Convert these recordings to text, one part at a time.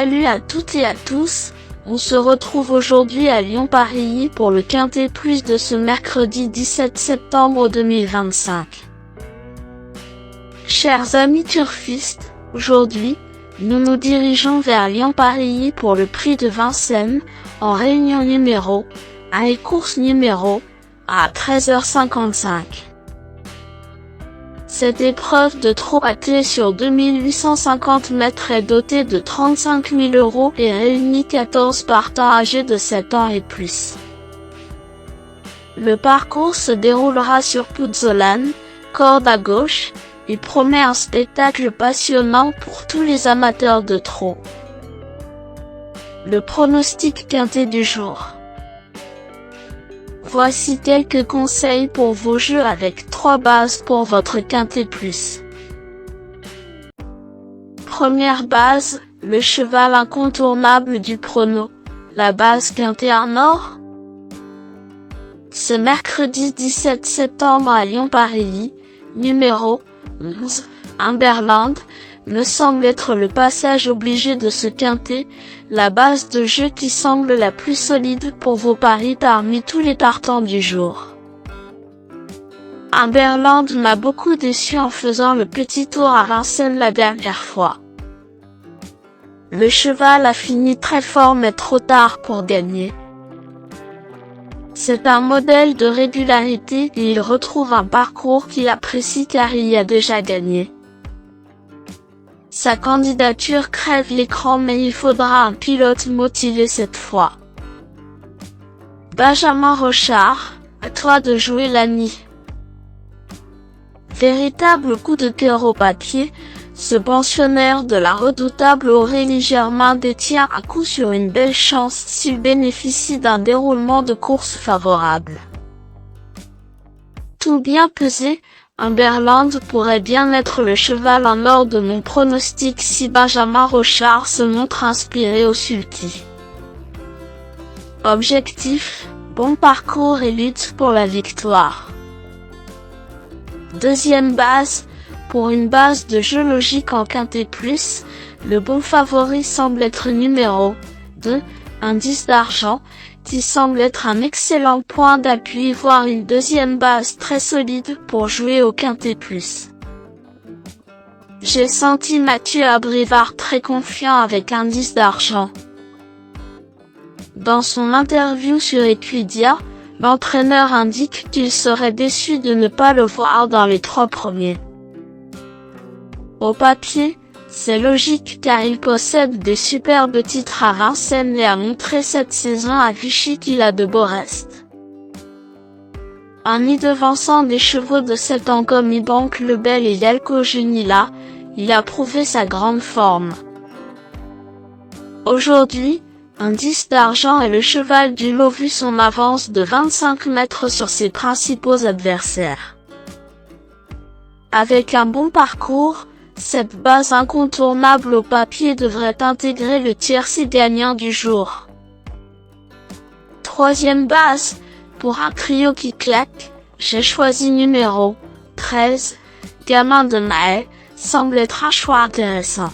Salut à toutes et à tous, on se retrouve aujourd'hui à Lyon-Paris pour le Quintet Plus de ce mercredi 17 septembre 2025. Chers amis turfistes, aujourd'hui, nous nous dirigeons vers Lyon-Paris pour le prix de Vincennes, en réunion numéro 1 et course numéro à 13h55. Cette épreuve de trot à clé sur 2850 mètres est dotée de 35 000 € et réunit 14 partants âgés de 7 ans et plus. Le parcours se déroulera sur Pouzzolane, corde à gauche, et promet un spectacle passionnant pour tous les amateurs de trot. Le pronostic quintet du jour. Voici quelques conseils pour vos jeux avec 3 bases pour votre quintet plus. Première base, le cheval incontournable du prono, la base quintet en or. Ce mercredi 17 septembre à Lyon-Paris, numéro 11, Humberland, me semble être le passage obligé de ce quintet, la base de jeu qui semble la plus solide pour vos paris parmi tous les partants du jour. Humberland m'a beaucoup déçu en faisant le petit tour à Vincennes la dernière fois. Le cheval a fini très fort mais trop tard pour gagner. C'est un modèle de régularité et il retrouve un parcours qu'il apprécie car il y a déjà gagné. Sa candidature crève l'écran mais il faudra un pilote motivé cette fois. Benjamin Rochard, à toi de jouer l'ami. Véritable coup de cœur au papier, ce pensionnaire de la redoutable Aurélie Germain détient un coup sur une belle chance s'il bénéficie d'un déroulement de course favorable. Tout bien pesé, Humberland pourrait bien être le cheval en or de mon pronostic si Benjamin Rochard se montre inspiré au sulky. Objectif, bon parcours et lutte pour la victoire. Deuxième base, pour une base de jeu logique en quintet plus, le bon favori semble être numéro 2, indice d'argent, qui semble être un excellent point d'appui voire une deuxième base très solide pour jouer au quintet plus. J'ai senti Mathieu Abrivard très confiant avec indice d'argent. Dans son interview sur Equidia, l'entraîneur indique qu'il serait déçu de ne pas le voir dans les 3 premiers. Au papier, c'est logique car il possède des superbes titres à Vincennes et a montré cette saison à Vichy qu'il a de beaux restes. En y devançant des chevaux de 7 ans comme Ibank Lebel et Yelko Junila, il a prouvé sa grande forme. Aujourd'hui, Indice d'argent est le cheval du lot vu son avance de 25 mètres sur ses principaux adversaires. Avec un bon parcours, cette base incontournable au papier devrait intégrer le tiercé gagnant du jour. Troisième base, pour un trio qui claque, j'ai choisi numéro 13, Gamin de Mahé, semble être un choix intéressant.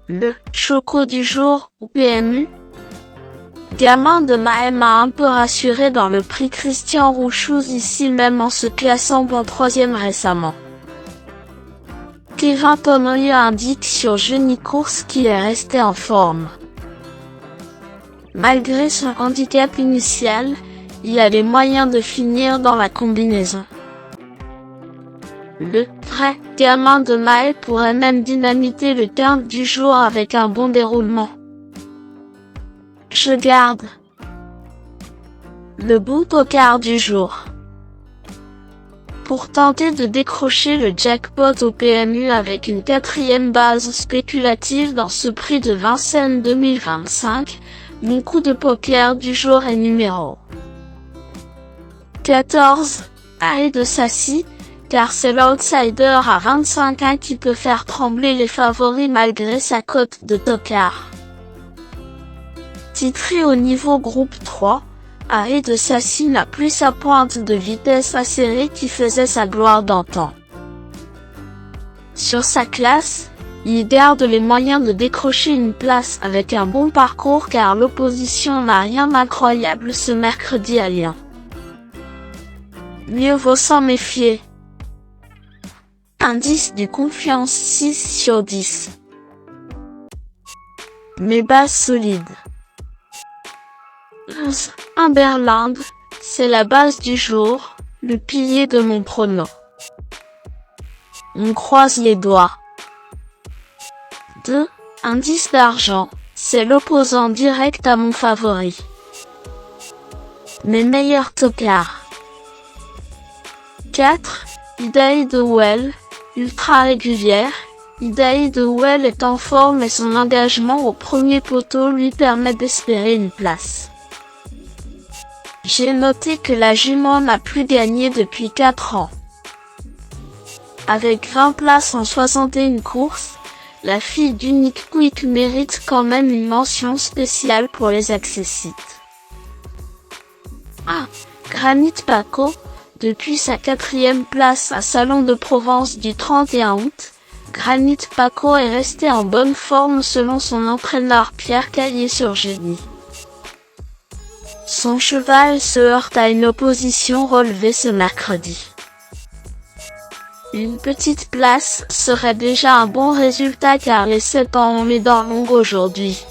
Le choco du jour au PMU. Gamin de Mahé m'a un peu rassuré dans le prix Christian Rouchouz ici même en se classant bon 3e récemment. Kevin Tonoya indique sur Jeuni Course qu'il est resté en forme. Malgré son handicap initial, il a les moyens de finir dans la combinaison. Le vrai Gamin de Mahé pourrait même dynamiter le quintet du jour avec un bon déroulement. Je garde le bout au quart du jour. Pour tenter de décrocher le jackpot au PMU avec une 4e base spéculative dans ce prix de Vincennes 2025, mon coup de poker du jour est numéro 14, Arrêt de Sassy, car c'est l'outsider à 25 qui peut faire trembler les favoris malgré sa cote de tocard. Titré au niveau groupe 3, Arrêt de Sassy n'a plus sa pointe de vitesse acérée qui faisait sa gloire d'antan. Sur sa classe, Il garde les moyens de décrocher une place avec un bon parcours car l'opposition n'a rien d'incroyable ce mercredi à Lyon. Mieux vaut s'en méfier. Indice de confiance 6 sur 10. Mes bases solides. 11. Humberland, c'est la base du jour, le pilier de mon prono. On croise les doigts. 2. Indice d'argent, c'est l'opposant direct à mon favori. Mes meilleurs tocards. 4. Idaho Well, ultra régulière. Idaho Well est en forme et son engagement au premier poteau lui permet d'espérer une place. J'ai noté que la jument n'a plus gagné depuis 4 ans. Avec 20 places en 61 courses, la fille d'Unique Quick mérite quand même une mention spéciale pour les accessites. 1. Granit Paco, depuis sa 4e place à Salon de Provence du 31 août, Granit Paco est resté en bonne forme selon son entraîneur Pierre Caillé-sur-Génie. Son cheval se heurte à une opposition relevée ce mercredi. Une petite place serait déjà un bon résultat car les 7 ans ont les dents longues aujourd'hui.